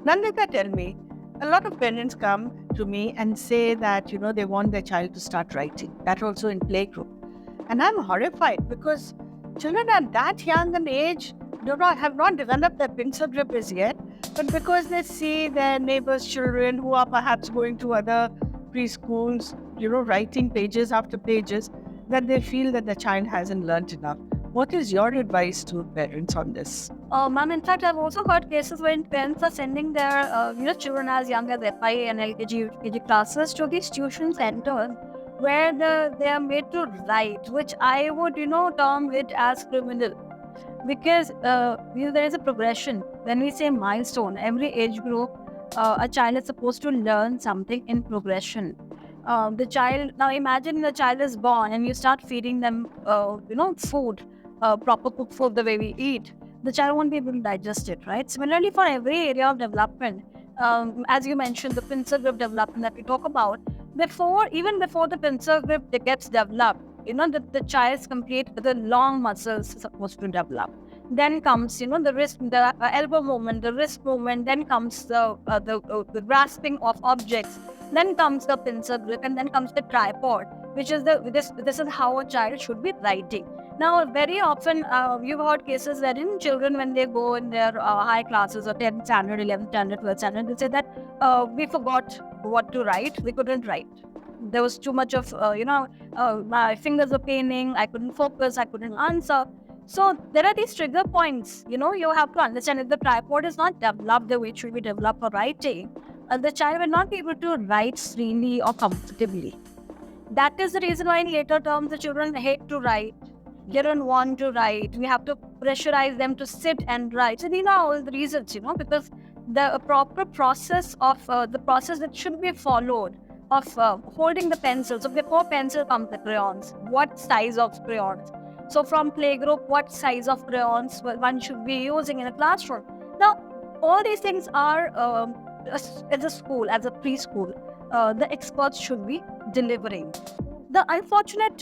Nandita, tell me, a lot of parents come to me and say that, they want their child to start writing, that also in playgroup. And I'm horrified because children at that young an age have not developed their pencil grip as yet, but because they see their neighbors' children who are perhaps going to other preschools, writing pages after pages, that they feel that the child hasn't learnt enough. What is your advice to parents on this? Ma'am, in fact, I've also heard cases when parents are sending their children as young as FIA and LKG, UKG classes to these tuition centers where they are made to write, which I would term it as criminal, because there is a progression. When we say milestone, every age group, a child is supposed to learn something in progression. The child, now imagine the child is born and you start feeding them food, proper cooked food the way we eat. The child won't be able to digest it, right? Similarly, for every area of development, as you mentioned, the pencil grip development that we talk about, even before the pencil grip gets developed, the child's complete, the long muscles supposed to develop. Then comes, the wrist, the elbow movement, the wrist movement. Then comes the grasping of objects. Then comes the pencil grip, and then comes the tripod, which is this is how a child should be writing. Now, very often, you've heard cases wherein children, when they go in their high classes or 10th standard, 11th standard, 12th standard, they say that we forgot what to write. We couldn't write. There was too much of, my fingers were paining. I couldn't focus. I couldn't answer. So there are these trigger points. You have to understand, if the tripod is not developed the way it should be developed for writing, the child will not be able to write freely or comfortably. That is the reason why in later terms the children hate to write. They don't want to write. We have to pressurize them to sit and write. So these are all the reasons, because the proper process of the process that should be followed of holding the pencil. So before pencil comes the crayons. What size of crayons? So from playgroup, what size of crayons one should be using in a classroom? Now, all these things are, as a school, as a preschool, the experts should be delivering. The unfortunate,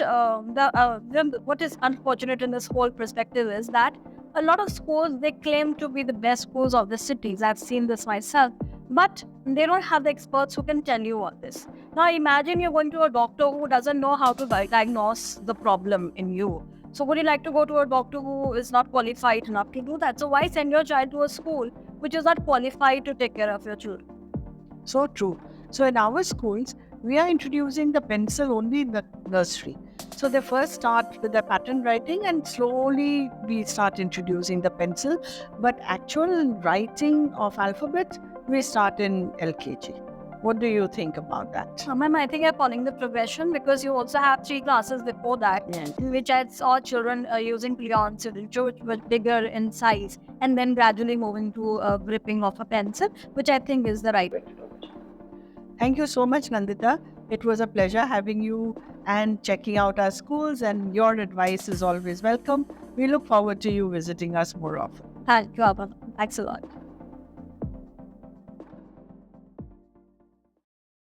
what is unfortunate in this whole perspective is that a lot of schools, they claim to be the best schools of the cities. I've seen this myself, but they don't have the experts who can tell you all this. Now, imagine you're going to a doctor who doesn't know how to diagnose the problem in you. So would you like to go to a doctor who is not qualified enough to do that? So why send your child to a school which is not qualified to take care of your children? So true. So in our schools, we are introducing the pencil only in the nursery. So they first start with the pattern writing and slowly we start introducing the pencil. But actual writing of alphabet, we start in LKG. What do you think about that? Ma'am, I think you're following the progression, because you also have 3 classes before that, in which I saw children using crayons, which were bigger in size, and then gradually moving to gripping of a pencil, which I think is the right way to do it. Thank you so much, Nandita. It was a pleasure having you and checking out our schools, and your advice is always welcome. We look forward to you visiting us more often. Thank you, Abha. Thanks a lot.